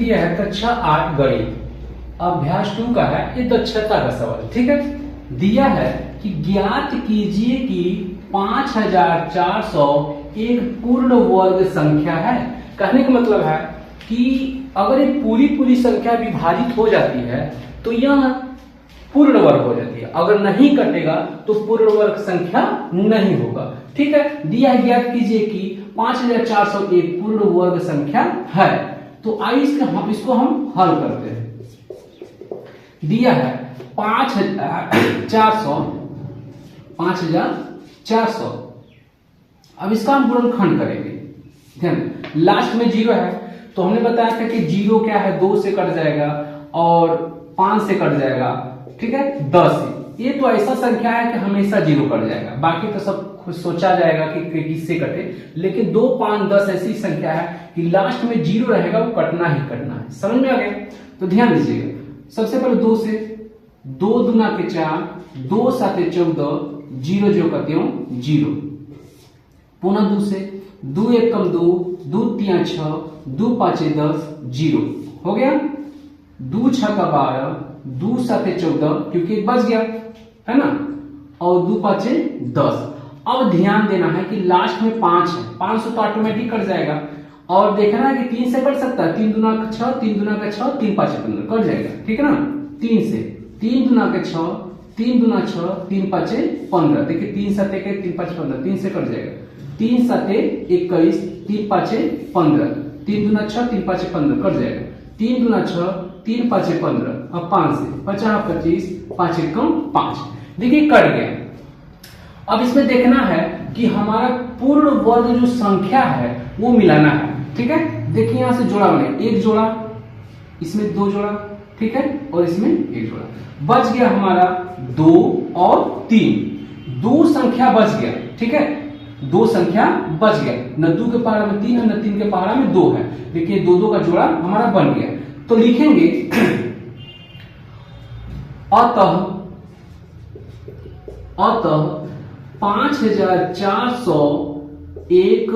दिया है कक्षा 8 गणित अभ्यास 2 का है, ये दक्षता का सवाल। ठीक है, दिया है कि ज्ञात कीजिए कि 5400 एक पूर्ण वर्ग संख्या है। कहने का मतलब है कि अगर ये पूरी संख्या विभाजित हो जाती है तो यह पूर्ण वर्ग हो जाती है, अगर नहीं कटेगा तो पूर्ण वर्ग संख्या नहीं होगा। ठीक है, दिया है ज्ञात कीजिए कि 5400 एक पूर्ण वर्ग संख्या है। तो आइए इसको हम हल करते हैं। दिया है 5400, अब इसका हम गुणनखंड करेंगे। ध्यान, लास्ट में 0 है तो हमने बताया था कि 0 क्या है, 2 से कट जाएगा और 5 से कट जाएगा। ठीक है, 10 से, ये तो ऐसा संख्या है कि हमेशा 0 कट जाएगा, बाकी तो सब कुछ सोचा जाएगा कि किससे कटे, लेकिन 2, 5, 10 ऐसी संख्या है कि लास्ट में 0 रहेगा, वो कटना ही कटना है। समझ में आ गया? तो ध्यान दीजिएगा, सबसे पहले 2 से, 2 दूना के 4, 2 साते 14, 0 जो करते हो 0, पुनः 2 से, 2 1 कम 2, 2 3 6, 2 5 10, 0 हो गया। 2 6 का 12, 2 7 14, क्योंकि एक बच गया है ना, और 2 5 10। अब ध्यान देना है कि लास्ट में 5 है, 500 तो ऑटोमेटिक कट जाएगा, और देखना है कि 3 से कट सकता है, 3 दूना का 6, 3 दूना का 6, 3 5 15 कट जाएगा। ठीक है ना, 3 से, 3 दूना का 6, 3 दूना 6, 3 5 15, देखिए 3 7 3 5 15, 3 से कट जाएगा, 3 7 21, 3 5 15, 3 दूना 6, 3 5 15 कट जाएगा, 3 दूना 6, 3 5 15, अब 5 से 50 25, 5 1 5, देखिए कट गया। अब इसमें देखना है कि हमारा पूर्ण वर्ग जो संख्या है वो मिलाना है। ठीक है, देखिए यहां से जोड़ा बने, एक जोड़ा, इसमें 2 जोड़ा, ठीक है, और इसमें 1 जोड़ा, बच गया हमारा 2 और 3, 2 संख्या बच गया। ठीक है, 2 संख्या बच गया, न 2 के पहाड़ा में 3 है, न 3 के पहाड़ा में 2 है। देखिए 2 का जोड़ा हमारा बन गया। तो लिखेंगे अतः 5400 एक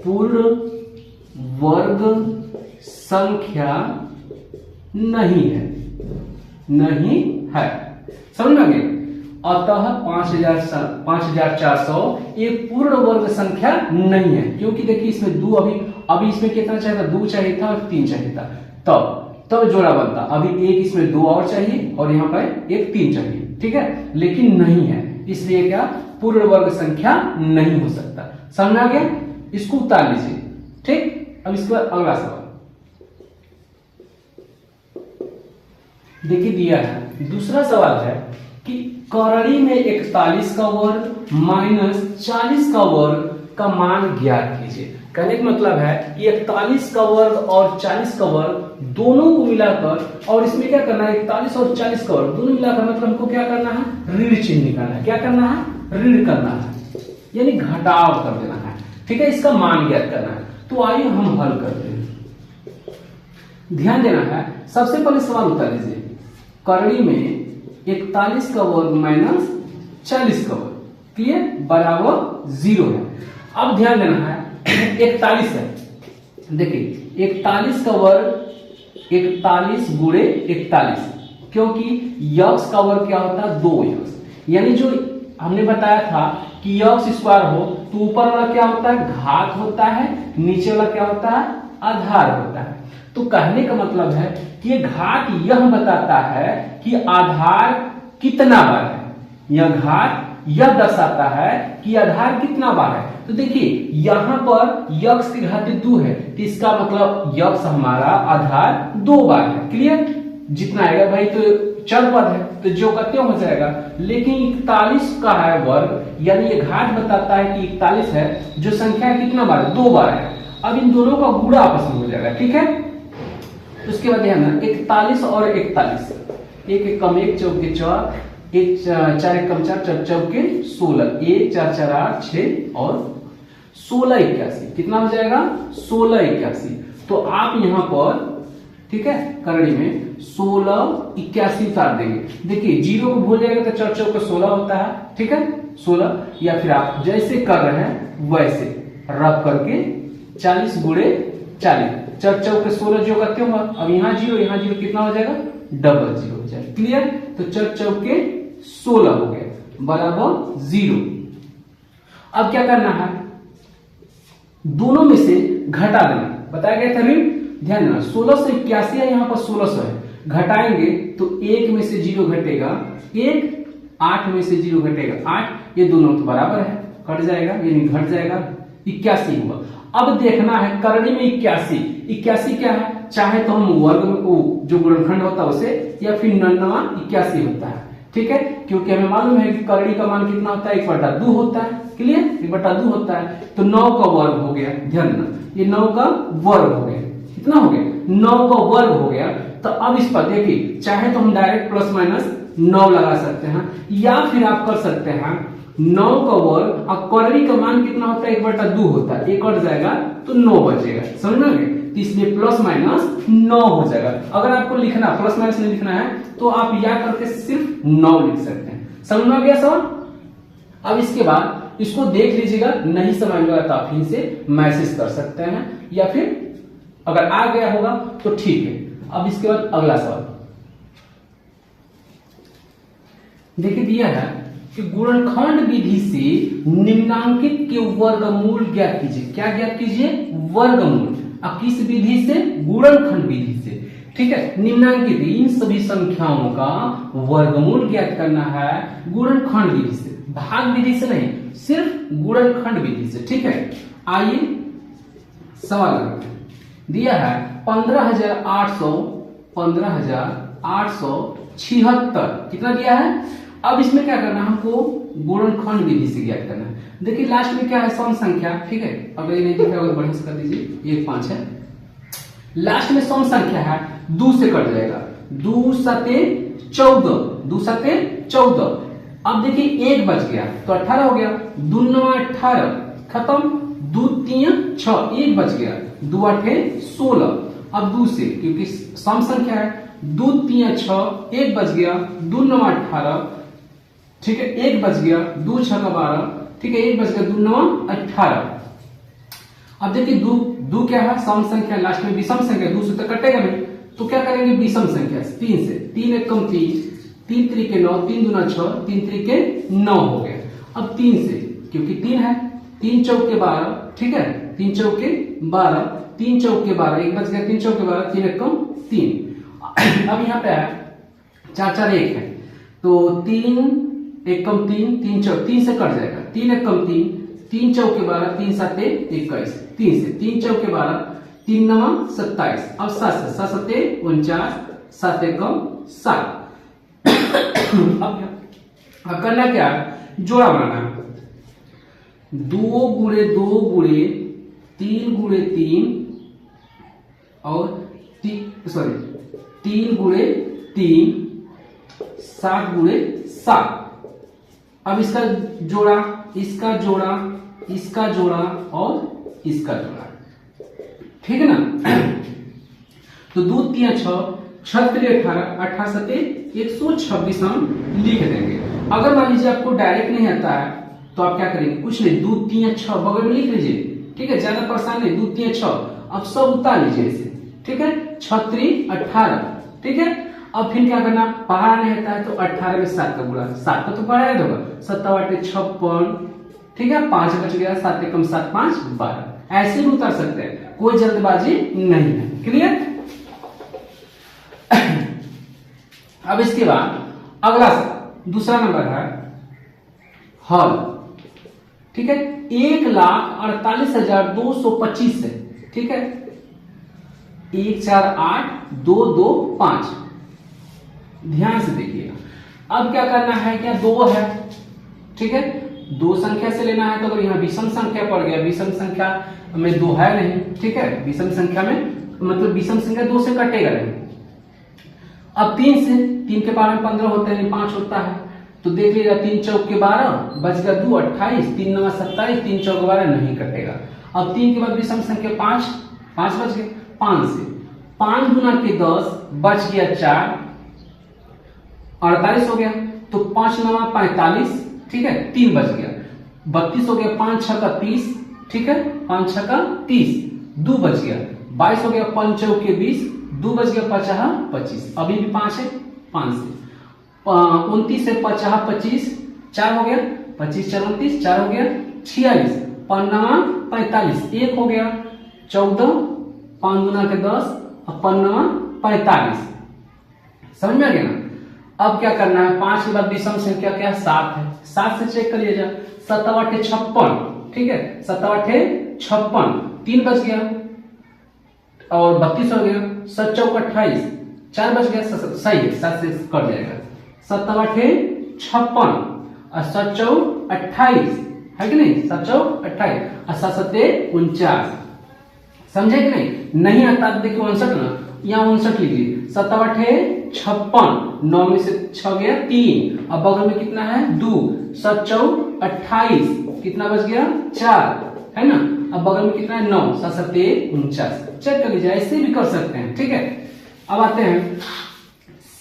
पूर्ण वर्ग संख्या नहीं है, समझ में आ गया? अतः 5400 एक पूर्ण वर्ग संख्या नहीं है, क्योंकि देखिए इसमें 2, अभी इसमें कितना चाहिए था, 2 चाहिए था और 3 चाहिए था, तब जोड़ा बनता। अभी एक इसमें 2 और चाहिए और यहाँ पर एक 3 चाहिए। ठीक है, लेकिन नहीं है, इसलिए क्या पूर्ण वर्ग संख्या नहीं हो सकता। समझ आ गया? इसको उतार लीजिए। ठीक, अब इसके बाद अगला सवाल देखिए, दिया है दूसरा सवाल है कि करड़ी में 41 का वर्ग माइनस 40 का वर्ग का मान ज्ञात कीजिए। कहने का मतलब है कि 41 का वर्ग और 40 का वर्ग दोनों को मिलाकर, और इसमें क्या करना है, 41 और 40 का वर्ग दोनों मिलाकर, मतलब हमको क्या करना है, ऋण चिन्ह निकालना है। क्या करना है, ऋण करना है, यानी घटाव कर देना है। ठीक है, इसका मान ज्ञात करना है। तो आइए हम हल करते हैं। ध्यान देना है, सबसे पहले सवाल उतार लीजिए, करड़ी में 41 का वर्ग माइनस 40 का वर्ग, क्लियर, बराबर 0 है। अब ध्यान देना है 41 है, देखिए 41 का वर्ग 41 गुणे 41, क्योंकि यक्स का वर्ग क्या होता है, 2 यक्स, यानी जो हमने बताया था कि यक्स स्क्वायर हो तो ऊपर वाला क्या होता है, घात होता है, नीचे वाला क्या होता है, आधार होता है। तो कहने का मतलब है कि ये घात यह बताता है कि आधार कितना बार है, यह घात यह दर्शाता है कि आधार कितना बार है। तो देखिए यहां पर यक्स की घात 2 है, तो इसका मतलब यक्स हमारा आधार 2 बार है। क्लियर, जितना आएगा भाई तो चर पद है तो जो करते हो जाएगा, लेकिन 41 का है वर्ग, यानी ये घात बताता है कि 41 है, जो संख्या कितना बार, 2 बार है। अब इन दोनों का गुणा आपस में हो जाएगा। ठीक है, उसके बाद ध्यान रखना 41 और 41, 1 1 कम 1 चौके 4, 1 4 1 कम 4 4 चौके 16, 1 4 4 8 6 और 16 81, कितना हो जाएगा, 16 81। तो आप यहां पर, ठीक है, करड़ी में 16 81 उतार देंगे। देखिए 0 को भूल जाएगा तो 4 चौके 16 होता है। ठीक है, 16, या फिर आप जैसे कर रहे हैं वैसे रख करके 40 गुणे 40 4 चौके 16 जो करते होगा, अब यहाँ जीरो कितना हो जाएगा, डबल जीरो हो जाएगा। क्लियर, तो 4 चौके 16 हो गया बराबर 0। अब क्या करना है, दोनों में से घटा देना, बताया गया था ऋण, ध्यान देना 16 से 81 है, यहाँ पर 1600 है, घटाएंगे तो 1 में से 0 घटेगा 1, 8 में से 0 घटेगा 8, ये दोनों तो बराबर है, कट जाएगा यानी घट जाएगा, 81 हुआ। अब देखना है करड़ी में 81 क्या है, चाहे तो हम वर्ग में जो गुणनखंड होता है उसे, या फिर 81 होता है, ठीक है, क्योंकि हमें मालूम है कि करड़ी का मान कितना होता है, 1/2 होता है। क्लियर, 1/2 होता है, तो 9 का वर्ग हो गया, ध्यान देना ये 9 का वर्ग हो गया, कितना हो गया, 9 का वर्ग हो गया। तो अब इस पर देखिए, चाहे तो हम डायरेक्ट प्लस माइनस 9 लगा सकते हैं, या फिर आप कर सकते हैं 9 का वर्ग, अब करड़ी का मान कितना होता है, 1/2 होता है, 1 कट जाएगा तो 9 बचेगा, समझ में आ गया, तो इसलिए प्लस माइनस 9 हो जाएगा। अगर आपको लिखना प्लस माइनस नहीं लिखना है तो आप या करके सिर्फ 9 लिख सकते हैं, समझ में आ गया सवाल। अब इसके बाद इसको देख लीजिएगा, नहीं समझ में आया तो आप फिर से मैसेज कर सकते हैं, या फिर अगर आ गया होगा तो ठीक है। अब इसके बाद अगला सवाल देखिए, दिया है कि गुणनखंड विधि से निम्नांकित के वर्गमूल ज्ञात कीजिए। क्या ज्ञात कीजिए, वर्गमूल। अब किस विधि से, गुणनखंड विधि से, ठीक है। निम्नांकित इन सभी संख्याओं का वर्गमूल ज्ञात करना है गुणनखंड विधि से, भाग विधि से नहीं, सिर्फ गुणनखंड विधि से, ठीक है। आइए सवाल करते हैं। दिया है 15,876, कितना दिया है। अब इसमें क्या करना है, हमको गुणनखंड विधि से ज्ञात करना है। देखिए लास्ट में क्या है, सम संख्या, ठीक है, अगर ये नहीं दिखा होगा तो बढ़िया से कर दीजिए, 1 5 है, लास्ट में सम संख्या है, 2 से कट जाएगा, 2 सते 14, 2 सते 14। अब देखिए 1 बच गया तो 18 हो गया, 2 9 18 खत्म, 2 3 6, 1 बच गया, 2 8 16। अब 2 से, क्योंकि सम संख्या है, 2 3 6, 1 बच गया, 2 9 18, ठीक है, 1 बच गया, 2 6 12, ठीक है, 1 बच गया, 2 9 18। अब देखिए 2 क्या है, सम संख्या, लास्ट में विषम संख्या, 2 से तो कटेगा नहीं, तो क्या करेंगे, विषम संख्या 3 से, 3 1 कम 3, 3 3 के 9, 3 दूना 6, 3 3 के 9 हो गया। अब 3 से, क्योंकि 3 है, 3 चौके 12, ठीक है, 3 चौके 12, 3 चौके 12, 1 बच गया, 3 चौके 12, 3 1 कम 3। अब यहाँ पे है 4 4 1 है, तो 3 1 कम 3, 3 चौके 3 से कट जाएगा, 3 1 कम 3, 3 चौके 12, 3 7 21, 3 से 3 चौके 12, 3 9 27। अब 7 से 7 7 49, 7 1 कम 7। अब करना क्या है, जोड़ा बनाना है, 2 गुणे 2 गुणे 3 गुणे 3 और 3 गुणे 3, 7 गुणे 7। अब इसका जोड़ा, इसका जोड़ा, इसका जोड़ा और इसका जोड़ा, ठीक है ना। तो 2 3 6, 6 3 18, 18 7 126 हम लिख देंगे। अगर मान लीजिए आपको डायरेक्ट नहीं आता है तो आप क्या करेंगे, कुछ नहीं, 2 3 6 बगल में लिख लीजिए, ठीक है, ज्यादा परेशान नहीं, 2 3 6, अब सब उतार लीजिए इसे, ठीक है, 6 3 18, ठीक है। अब फिर क्या करना, पहाड़ा नहीं आता है तो 18 में 7 का गुणा, 7 का तो पहाड़ा है होगा, 7 8 56, ठीक है, 5 बच गया, 7 1 7 5 12, ऐसे भी उतार सकते हैं, कोई जल्दबाजी नहीं है। क्लियर। अब इसके बाद अगला दूसरा नंबर है हल, ठीक है, 1,48,225 है, ठीक है, 1 4 8 2 2 5। ध्यान से देखिएगा, अब क्या करना है, क्या 2 है, ठीक है, 2 संख्या से लेना है, तो अगर यहाँ विषम संख्या पड़ गया, विषम संख्या में 2 है नहीं, ठीक है, विषम संख्या में मतलब विषम संख्या 2 से कटेगा नहीं। अब 3 से, 3 के 12 में 15 होता है, 5 होता है, तो देख लीजिएगा, 3 चौक के 12 बच गया, 2 28, 3 9 27, 3 चौक 12 नहीं कटेगा। अब 3 के बाद विषम संख्या 5 बच गए, 5 से 5 गुना के 10 बच गया 4, 48 हो गया, तो 5 9 45, ठीक है, 3 बच गया, 32 हो गया, 5 6 का 30, ठीक है, 5 6 का 30, 2 बच गया, 22 हो गया, 5 चौके 20, 2 बच गया 50 25, अभी भी 5 है, 5 से 29 से 50 25, 4 हो गया, 25 4 29, 4 हो गया 46, 5 9 45, 1 हो गया 14, 5 गुना के 10 और 5 9 45। समझ में आ गया ना। अब क्या करना है, 5 के बाद विषम संख्या क्या है, 7 है, 7 से चेक कर लीजिए, 7 8 56, ठीक है, 7 8 56, 3 बच गया और 32 हो गया, 7 चौक 28, 4 बच गया, सही है, 7 से कट जाएगा, 7 8 56 और 7 चौक 28 है कि नहीं, 7 चौक 28 और 7 7 49, समझे कि नहीं आता देखिए 59 ना, यहाँ 59 लीजिए, 7 8 56, 9 में से 6 गया 3, अब बगल में कितना है 2, 7 चौक 28, कितना बच गया 4 है ना, अब बगल में कितना है 9, 7 7 49, चेक कर लीजिए, ऐसे भी कर सकते हैं, ठीक है। अब आते हैं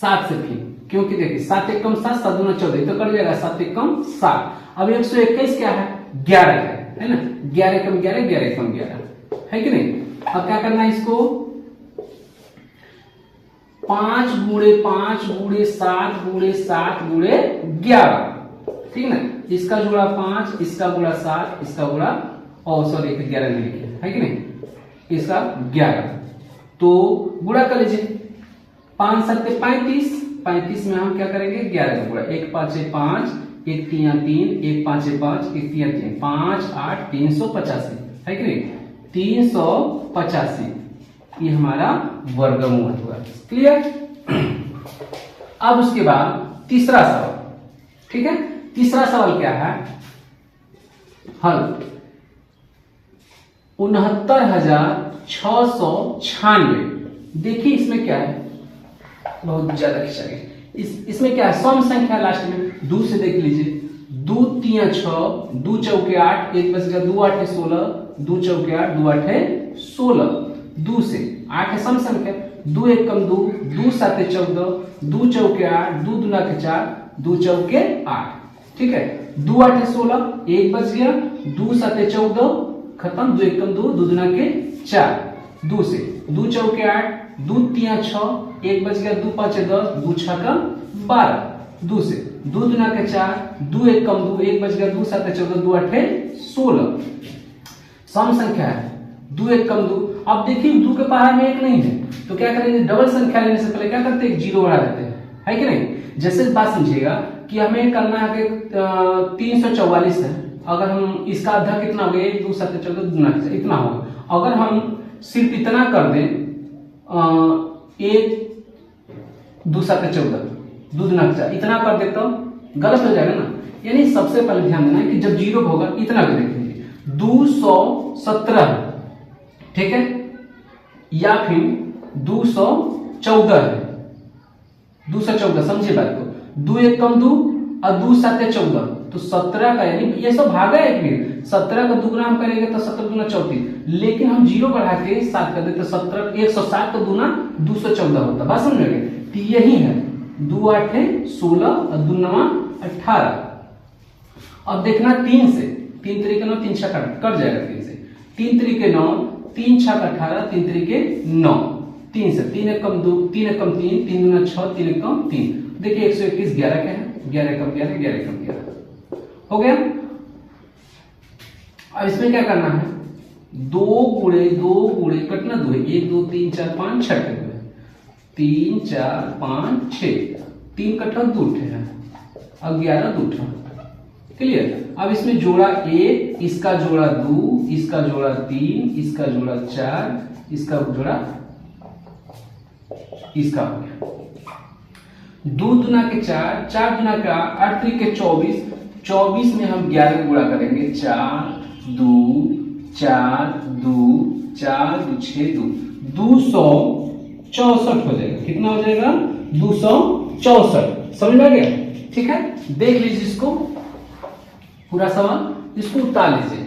7 से फिर, क्योंकि देखिए 7 1 कम 7, 7 दूना 14, तो कट जाएगा 7 1 कम 7, अब 121 क्या है 11 है ना, 11 कम 11, 11 कम 11 है कि नहीं। अब क्या करना है इसको 5 गुणे 5 गुणे 7 गुणे 7 गुणे 11, ठीक है ना, इसका जोड़ा 5, इसका गुणा 7, इसका गुणा सॉरी 11 नहीं लिखे है कि नहीं, इसका 11, तो गुणा कर लीजिए, 5 7 35, 35 में हम क्या करेंगे 11 का गुणा, 1 5 5, 1 3 3, 1 5 5, 1 3 3, 5 8 385 है कि नहीं, 385 ये हमारा वर्गमूल हुआ, क्लियर। अब उसके बाद तीसरा सवाल, ठीक है, तीसरा सवाल क्या है, हल 69,696, देखिए इसमें क्या है, बहुत ज्यादा खिंचा गया, इसमें क्या है सम संख्या लास्ट में, 2 से देख लीजिए, 2 3 6, 2 चौके 8, 1 बच गया, 2 8 16, 2 चौके 8, 2 8 16, 2 से 8 है सम संख्या, 2 1 कम 2, 2 7 14, 2 चौके 8, 2 दूना के 4, 2 चौके 8, ठीक है, 2 8 16, 1 बच गया, 2 7 14, खत्म, 2 1 कम 2, 2 दूना के 4, 2 से 2 चौके 8, 2 3 6, 1 बच गया, 2 5 10, 2 6 का 12, 2 से 2 दूना के 4, 2 1 कम 2, 1 बच गया, 2 7 14, 2 8 16, सम संख्या है, 2 1 कम 2, अब देखिए 2 के पहाड़ में 1 नहीं है, तो क्या करेंगे, डबल संख्या लेने से पहले क्या करते हैं, 0 बढ़ा देते हैं, है कि नहीं। जैसे बात समझिएगा कि हमें करना है कि 344 है, अगर हम इसका आधा कितना हो गया, 1 2 7 14 दूना इतना होगा, अगर हम सिर्फ इतना कर दें 1 2 7 14, 2 दूना 4 इतना कर दे तो गलत हो जाएगा ना, यानी सबसे पहले ध्यान देना है कि जब 0 होगा इतना कर देखेंगे, 217 ठीक है, या फिर 214 है, 214 समझिए बात को, 2 1 कम 2 और 2 7 14, तो 17 का यानी ये सब भागा है एक मिनट, 17 का दुगुना हम करेंगे तो 17 दूना 34, लेकिन हम 0 बढ़ा के 7 कर देते, 17 107 का दूना 214 होता, बात समझ गए, तो यही है 2 8 16 और 2 9 18। अब देखना 3 से, 3 3 9, 3 6 कट जाएगा, 3 से 3 3 9, 3 6 18, 3 3 9, 3 से 3 1 कम 2, 3 1 कम 3, 3 दूना 6, 3 1 कम 3, देखिए 121 11 क्या है, 11 कम 11, 11 कम 11 हो गया। अब इसमें क्या करना है, 2 गुणे कटना 2 है, 1 2 3 4 5 6 के 3 4 5 6, 3 कट्ठा 2 है, अब 11 2 ठा, क्लियर। अब इसमें जोड़ा 1, इसका जोड़ा 2, इसका जोड़ा 3, इसका जोड़ा 4, इसका जोड़ा इसका हो गया, 2 दूना के 4, 4 दूना का 8 3 के 24, 24 में हम 11 गुणा करेंगे, 4 2 4 2 4 2 6 2, 264 हो जाएगा, कितना हो जाएगा 264, समझ में आ गया, ठीक है। देख लीजिए इसको पूरा सवाल, इसको उतार लीजिए,